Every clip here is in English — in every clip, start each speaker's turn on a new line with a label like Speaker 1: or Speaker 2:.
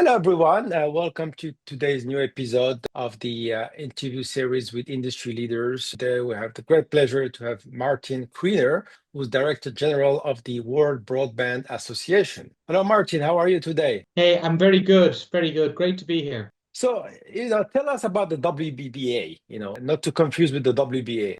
Speaker 1: Hello, everyone. Welcome to today's new episode of the interview series with industry leaders. Today, we have the great pleasure to have Martin Creaner, who's Director General of the World Broadband Association. Hello, Martin. How are you today?
Speaker 2: Hey, I'm very good. Very good. Great to be here.
Speaker 1: So, tell us about the WBBA, not to confuse with the WBA.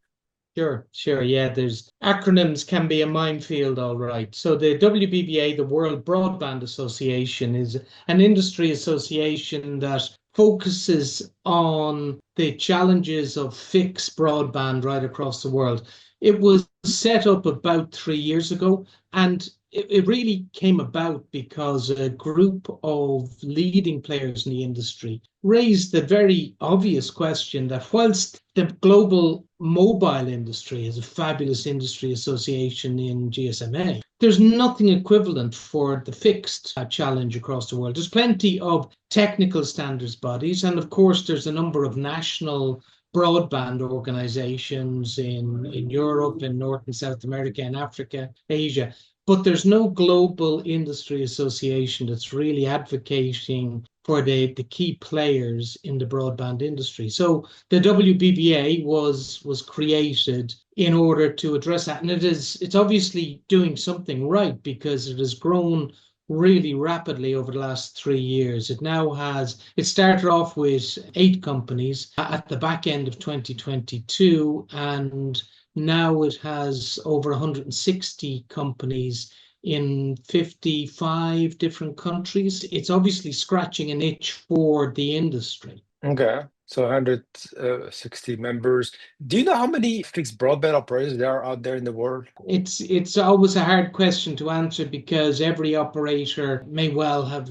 Speaker 2: Sure. Yeah, there's acronyms can be a minefield, all right. So the WBBA, the World Broadband Association, is an industry association that focuses on the challenges of fixed broadband right across the world. It was set up about 3 years ago, and it really came about because a group of leading players in the industry raised the very obvious question that whilst the global mobile industry is a fabulous industry association in GSMA, there's nothing equivalent for the fixed challenge across the world. There's plenty of technical standards bodies, and of course, there's a number of national broadband organizations in Europe, in North and South America, in Africa, Asia. But there's no global industry association that's really advocating for the key players in the broadband industry. So the WBBA was created in order to address that. And it's obviously doing something right because it has grown really rapidly over the last 3 years. It started off with 8 companies at the back end of 2022, and now it has over 160 companies in 55 different countries. It's obviously scratching an itch for the industry.
Speaker 1: Okay. So 160 members. Do you know how many fixed broadband operators there are out there in the world?
Speaker 2: It's always a hard question to answer because every operator may well have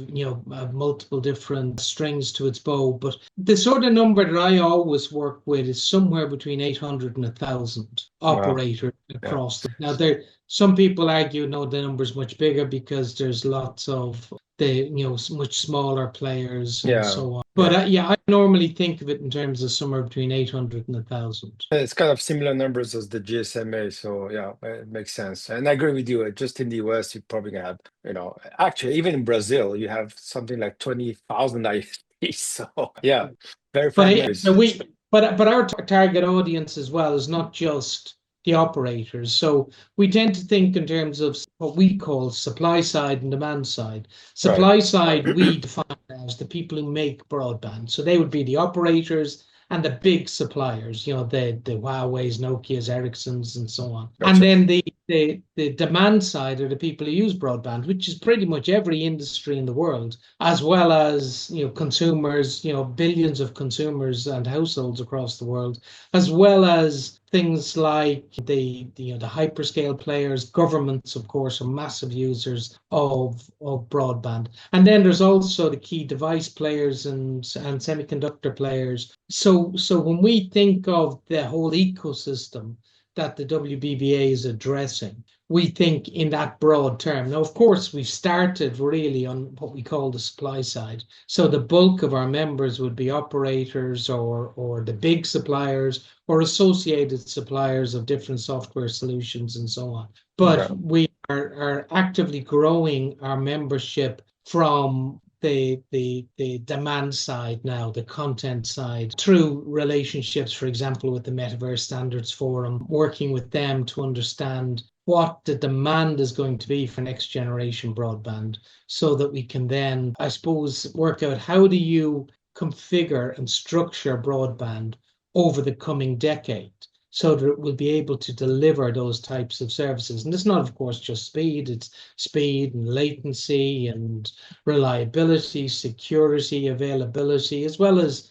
Speaker 2: multiple different strings to its bow. But the sort of number that I always work with is somewhere between 800 and 1,000 operators across. Now some people argue no, the number is much bigger because there's lots of much smaller players and so on. But I normally think of it in terms of somewhere between 800 and 1,000.
Speaker 1: It's kind of similar numbers as the GSMA, so yeah, it makes sense. And I agree with you. Just in the US, you probably have, actually, even in Brazil, you have something like 20,000 ISPs. So yeah, very familiar.
Speaker 2: But our target audience as well is not just the operators. So we tend to think in terms of what we call supply side and demand side. Supply side, we define as the people who make broadband. So they would be the operators and the big suppliers, the Huawei's, Nokia's, Ericsson's, and so on. Gotcha. And then the demand side are the people who use broadband, which is pretty much every industry in the world, as well as consumers, billions of consumers and households across the world, as well as things like the hyperscale players. Governments, of course, are massive users of broadband. And then there's also the key device players and semiconductor players. So when we think of the whole ecosystem that the WBBA is addressing, we think in that broad term. Now, of course, we started really on what we call the supply side. So the bulk of our members would be operators or the big suppliers or associated suppliers of different software solutions and so on. But we are actively growing our membership from the demand side now, the content side, through relationships, for example, with the Metaverse Standards Forum, working with them to understand what the demand is going to be for next generation broadband so that we can then, I suppose, work out how do you configure and structure broadband over the coming decade so that it will be able to deliver those types of services. And it's not, of course, just speed. It's speed and latency and reliability, security, availability, as well as,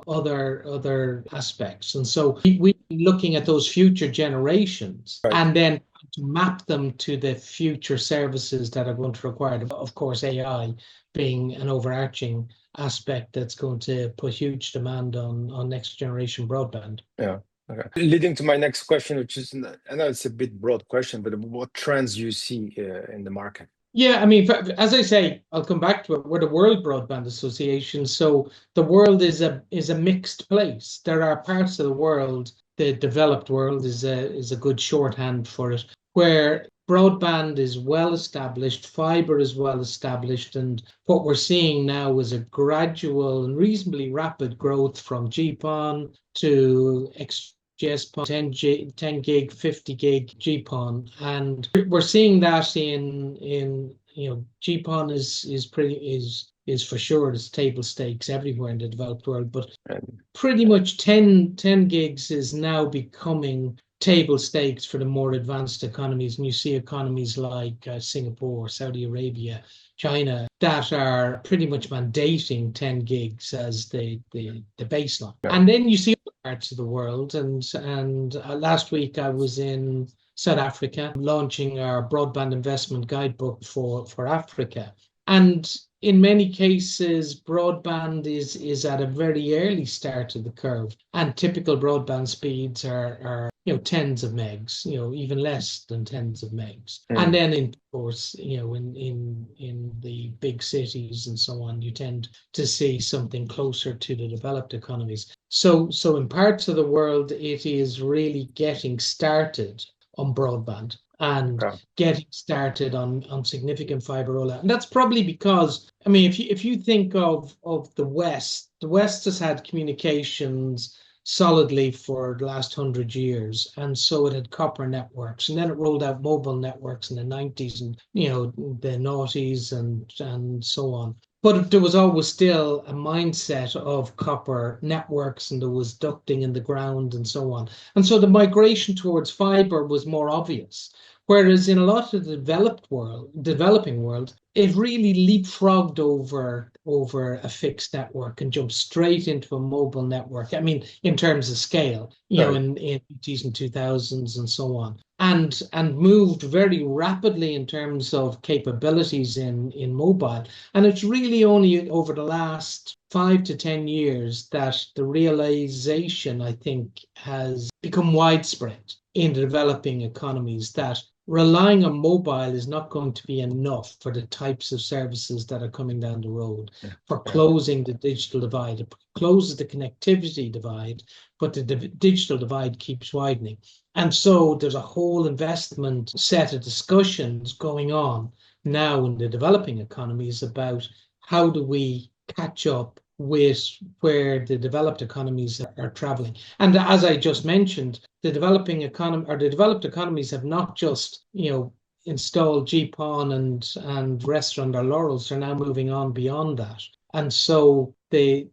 Speaker 2: other aspects. And so we're looking at those future generations and then to map them to the future services that are going to require, of course, AI being an overarching aspect that's going to put huge demand on next generation broadband.
Speaker 1: Yeah. Okay. Leading to my next question, which is, I know it's a bit broad question, but what trends you see in the market?
Speaker 2: Yeah, I mean, as I say, I'll come back to it. We're the World Broadband Association, so the world is a mixed place. There are parts of the world, the developed world is a good shorthand for it, where broadband is well established, fiber is well established, and what we're seeing now is a gradual and reasonably rapid growth from GPON to XGS-PON, 10 gig, 50 gig GPON, and we're seeing that in GPON is for sure it's table stakes everywhere in the developed world, but pretty much 10 gigs is now becoming table stakes for the more advanced economies. And you see economies like Singapore, Saudi Arabia, China that are pretty much mandating 10 gigs as the baseline. Yeah. And then you see other parts of the world. And last week I was in South Africa launching our broadband investment guidebook for Africa. And in many cases, broadband is at a very early start of the curve, and typical broadband speeds are tens of megs, even less than tens of megs. Mm. And then, of course, in the big cities and so on, you tend to see something closer to the developed economies. So in parts of the world, it is really getting started on broadband and getting started on significant fiber rollout. And that's probably because, if you think of the West has had communications solidly for the last 100 years. And so it had copper networks, and then it rolled out mobile networks in the 90s and, the noughties and so on. But there was always still a mindset of copper networks, and there was ducting in the ground and so on. And so the migration towards fiber was more obvious. Whereas in a lot of the developing world, it really leapfrogged over a fixed network and jumped straight into a mobile network. In terms of scale, in the 80s and 2000s and so on, and moved very rapidly in terms of capabilities in mobile. And it's really only over the last 5 to 10 years that the realization, I think, has become widespread in the developing economies that relying on mobile is not going to be enough for the types of services that are coming down the road, for closing the digital divide. It closes the connectivity divide, but the digital divide keeps widening. And so there's a whole investment set of discussions going on now in the developing economies about how do we catch up with where the developed economies are traveling. And as I just mentioned, the developed economies have not just, installed GPON and rested on their laurels. They're now moving on beyond that. And so the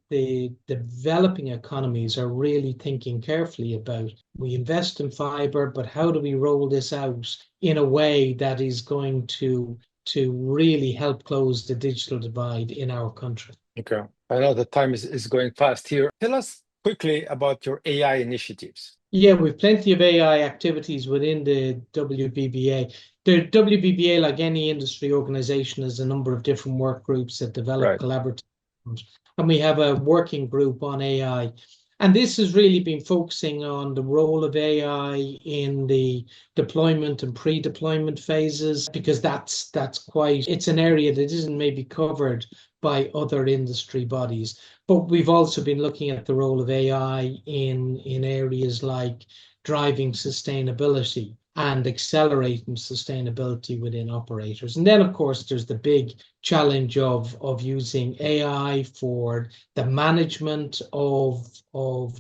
Speaker 2: developing economies are really thinking carefully about, we invest in fiber, but how do we roll this out in a way that is going to really help close the digital divide in our country?
Speaker 1: Okay. I know the time is going fast here. Tell us quickly about your AI initiatives.
Speaker 2: Yeah, we've plenty of AI activities within the WBBA. The WBBA, like any industry organization, has a number of different work groups that develop collaborative programs. And we have a working group on AI. And this has really been focusing on the role of AI in the deployment and pre-deployment phases, because it's an area that isn't maybe covered by other industry bodies. But we've also been looking at the role of AI in areas like driving sustainability and accelerating sustainability within operators. And then, of course, there's the big challenge of using AI for the management of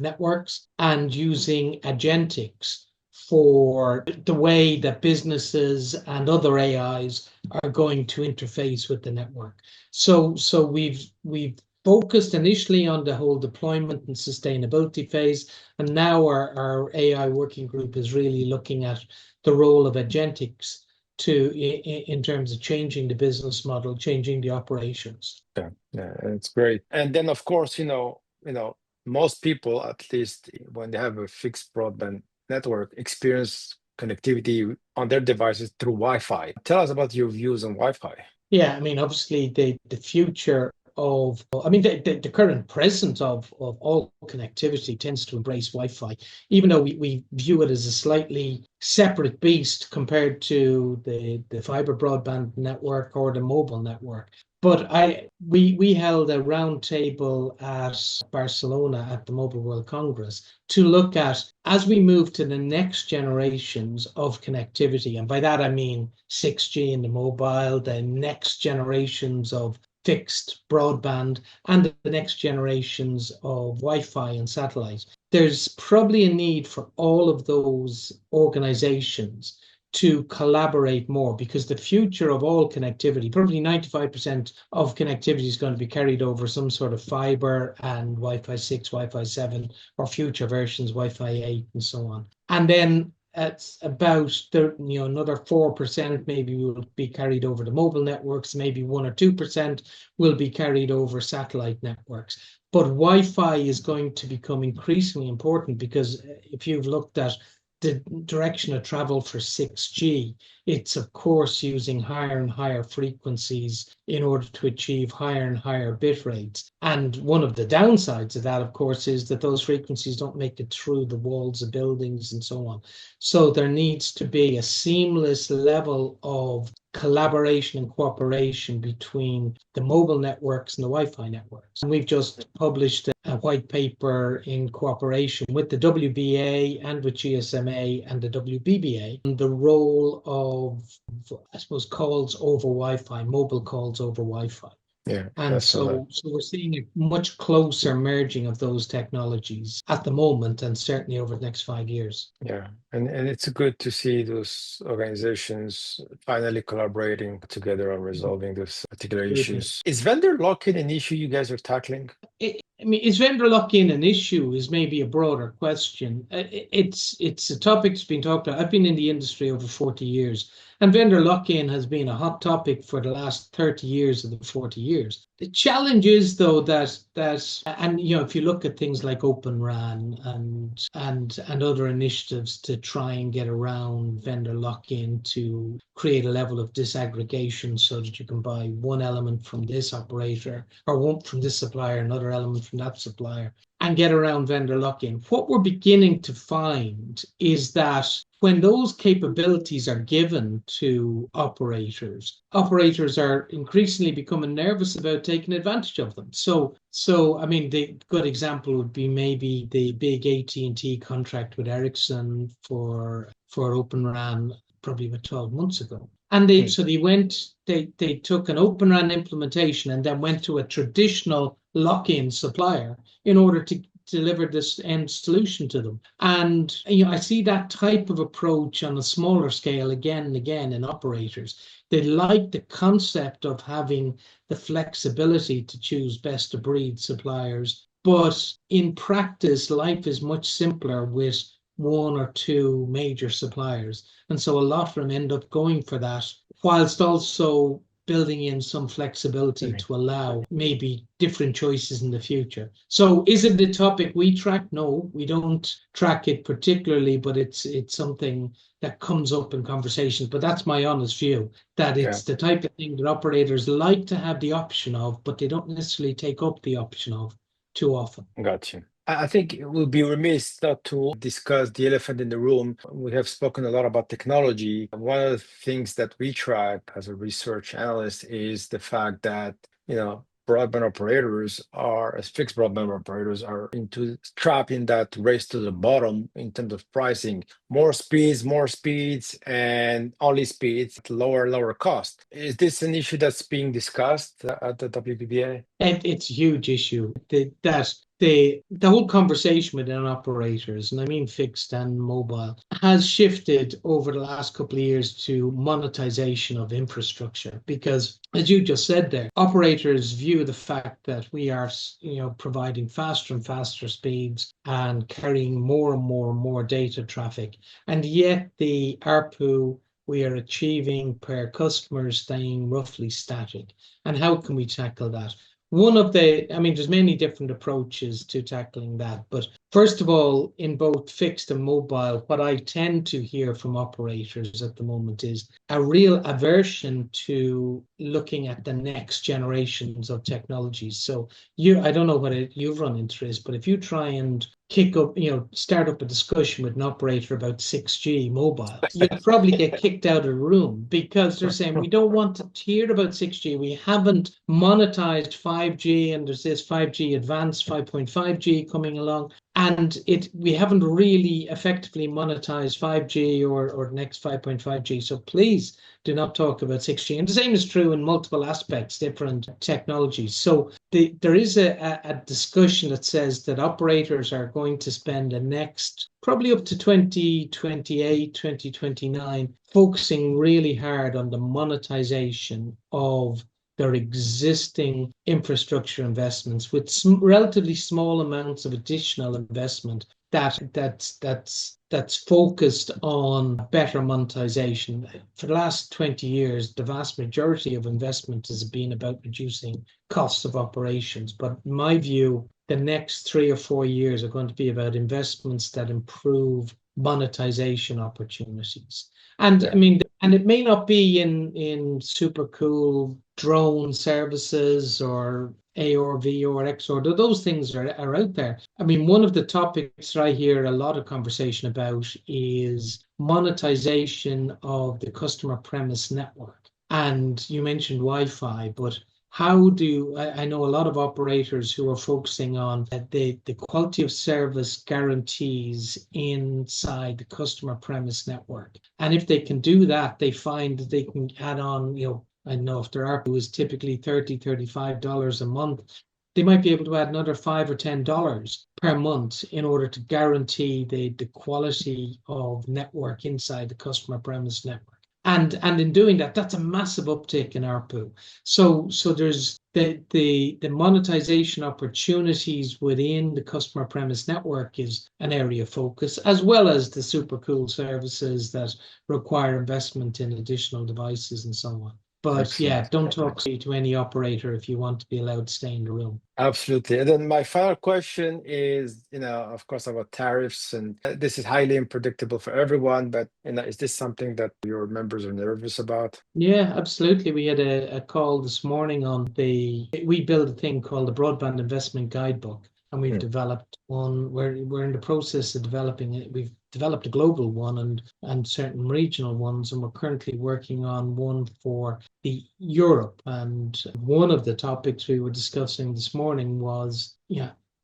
Speaker 2: networks and using agentics for the way that businesses and other AIs are going to interface with the network. So we've focused initially on the whole deployment and sustainability phase, and now our AI working group is really looking at the role of agentics in terms of changing the business model, changing the operations.
Speaker 1: Yeah, it's great. And then, of course, most people, at least when they have a fixed broadband network, experience connectivity on their devices through Wi-Fi. Tell us about your views on Wi-Fi.
Speaker 2: Yeah, obviously the future the current present of all connectivity tends to embrace Wi-Fi, even though we view it as a slightly separate beast compared to the fiber broadband network or the mobile network. But we held a round table at Barcelona at the Mobile World Congress to look at, as we move to the next generations of connectivity, and by that I mean 6G in the mobile, the next generations of fixed broadband, and the next generations of Wi-Fi and satellite. There's probably a need for all of those organizations to collaborate more, because the future of all connectivity, probably 95% of connectivity, is going to be carried over some sort of fiber and Wi-Fi 6, Wi-Fi 7, or future versions, Wi-Fi 8, and so on. And then it's about another 4% maybe will be carried over to mobile networks, maybe 1 or 2% will be carried over satellite networks. But Wi-Fi is going to become increasingly important, because if you've looked at the direction of travel for 6G, it's of course using higher and higher frequencies in order to achieve higher and higher bit rates. And one of the downsides of that, of course, is that those frequencies don't make it through the walls of buildings and so on. So there needs to be a seamless level of collaboration and cooperation between the mobile networks and the Wi-Fi networks. And we've just published a white paper in cooperation with the WBA and with GSMA and the WBBA on the role of, I suppose, calls over Wi-Fi, mobile calls over Wi-Fi.
Speaker 1: Yeah,
Speaker 2: and so we're seeing a much closer merging of those technologies at the moment, and certainly over the next 5 years.
Speaker 1: Yeah, and it's good to see those organizations finally collaborating together on resolving those particular issues. Is vendor lock-in an issue you guys are tackling?
Speaker 2: Is vendor lock-in an issue is maybe a broader question. It's a topic that's been talked about. I've been in the industry over 40 years, and vendor lock-in has been a hot topic for the last 30 years of the 40 years. The challenge is, though, that and if you look at things like Open RAN and other initiatives to try and get around vendor lock-in to create a level of disaggregation so that you can buy one element from this operator or one from this supplier, another element from that supplier, and get around vendor lock-in. What we're beginning to find is that when those capabilities are given to operators are increasingly becoming nervous about taking advantage of them. So I mean, the good example would be maybe the big AT&T contract with Ericsson for Open RAN probably about 12 months ago. And they took an Open RAN implementation and then went to a traditional lock-in supplier in order to deliver this end solution to them. And I see that type of approach on a smaller scale again and again in operators. They like the concept of having the flexibility to choose best of breed suppliers, but in practice, life is much simpler with one or two major suppliers. And so a lot of them end up going for that, whilst also building in some flexibility to allow maybe different choices in the future. So is it a topic we track? No, we don't track it particularly, but it's something that comes up in conversations. But that's my honest view, that it's the type of thing that operators like to have the option of, but they don't necessarily take up the option of too often.
Speaker 1: Gotcha. I think it would be remiss not to discuss the elephant in the room. We have spoken a lot about technology. One of the things that we track as a research analyst is the fact that, broadband operators as fixed broadband operators are trapped in that race to the bottom in terms of pricing. More speeds, and only speeds at lower cost. Is this an issue that's being discussed at the WBBA?
Speaker 2: It's a huge issue. The whole conversation within operators, and I mean fixed and mobile, has shifted over the last couple of years to monetization of infrastructure. Because, as you just said there, operators view the fact that we are, providing faster and faster speeds and carrying more and more data traffic, and yet the ARPU we are achieving per customer is staying roughly static. And how can we tackle that? There's many different approaches to tackling that. But first of all, in both fixed and mobile, what I tend to hear from operators at the moment is a real aversion to looking at the next generations of technologies. So I don't know whether you've run into this, but if you try and start up a discussion with an operator about 6G mobile, you'll probably get kicked out of the room because they're saying we don't want to hear about 6G. We haven't monetized 5G, and there's this 5G advanced 5.5G coming along. And we haven't really effectively monetized 5G or the next 5.5G. So please do not talk about 6G. And the same is true in multiple aspects, different technologies. So there is a discussion that says that operators are going to spend the next probably up to 2028, 2029, focusing really hard on the monetization of their existing infrastructure investments with relatively small amounts of additional investment that's focused on better monetization. For the last 20 years, the vast majority of investment has been about reducing costs of operations. But in my view, the next 3 or 4 years are going to be about investments that improve monetization opportunities. And I mean, and it may not be in super cool drone services or AR, VR, XR. Those things are out there. I mean, one of the topics that I hear a lot of conversation about is monetization of the customer premise network. And you mentioned Wi-Fi, but I know a lot of operators who are focusing on the quality of service guarantees inside the customer premise network. And if they can do that, they find that they can add on, I know if their ARPU is typically $30, $35 a month, they might be able to add another $5 or $10 per month in order to guarantee the quality of network inside the customer premise network. And in doing that, that's a massive uptick in ARPU. So there's the monetization opportunities within the customer premise network is an area of focus, as well as the super cool services that require investment in additional devices and so on. But excellent. Don't talk to any operator if you want to be allowed to stay in the room.
Speaker 1: Absolutely. And then my final question is, of course, about tariffs. And this is highly unpredictable for everyone, but is this something that your members are nervous about?
Speaker 2: Yeah, absolutely. We had a call this morning we built a thing called the Broadband Investment Guidebook. And we've developed one. We're in the process of developing it. We've developed a global one and certain regional ones, and we're currently working on one for the Europe. And one of the topics we were discussing this morning was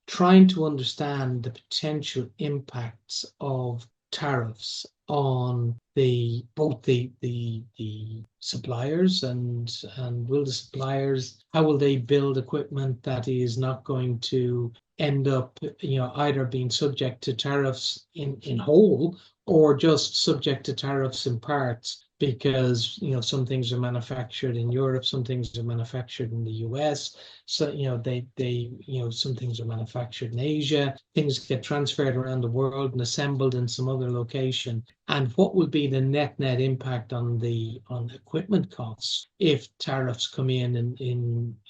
Speaker 2: trying to understand the potential impacts of tariffs on both the suppliers and how will they build equipment that is not going to end up either being subject to tariffs in whole or just subject to tariffs in parts, because some things are manufactured in Europe, some things are manufactured in the US, so some things are manufactured in Asia, things get transferred around the world and assembled in some other location. And what would be the net impact on equipment costs if tariffs come in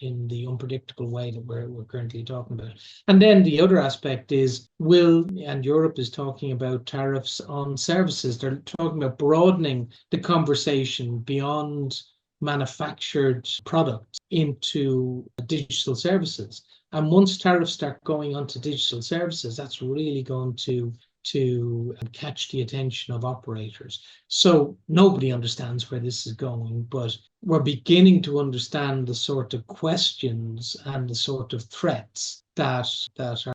Speaker 2: the unpredictable way that we're currently talking about? And then the other aspect is and Europe is talking about tariffs on services. They're talking about broadening the conversation beyond manufactured products into digital services. And once tariffs start going onto digital services, that's really going to catch the attention of operators. So nobody understands where this is going, but we're beginning to understand the sort of questions and the sort of threats that are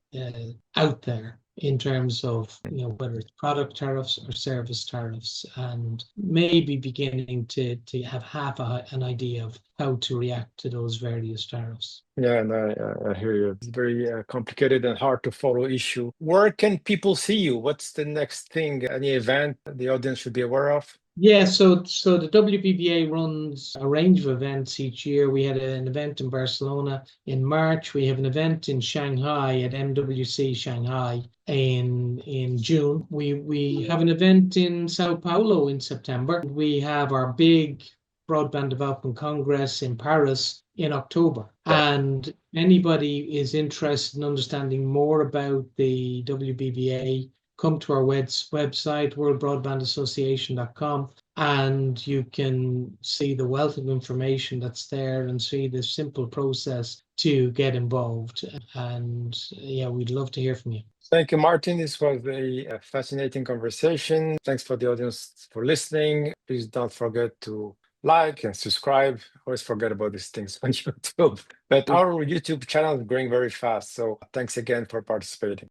Speaker 2: out there in terms of whether it's product tariffs or service tariffs, and maybe beginning to have half an idea of how to react to those various tariffs.
Speaker 1: Yeah, and I hear you. It's very complicated and hard to follow issue. Where can people see you? What's the next thing? Any event the audience should be aware of?
Speaker 2: Yeah, so the WBBA runs a range of events each year. We had an event in Barcelona in March. We have an event in Shanghai at MWC Shanghai in June. We have an event in Sao Paulo in September. We have our big Broadband Development Congress in Paris in October. And anybody is interested in understanding more about the WBBA, come to our website, worldbroadbandassociation.com, and you can see the wealth of information that's there and see the simple process to get involved. And yeah, we'd love to hear from you.
Speaker 1: Thank you, Martin. This was a fascinating conversation. Thanks for the audience for listening. Please don't forget to like and subscribe. Always forget about these things on YouTube. But our YouTube channel is growing very fast. So thanks again for participating.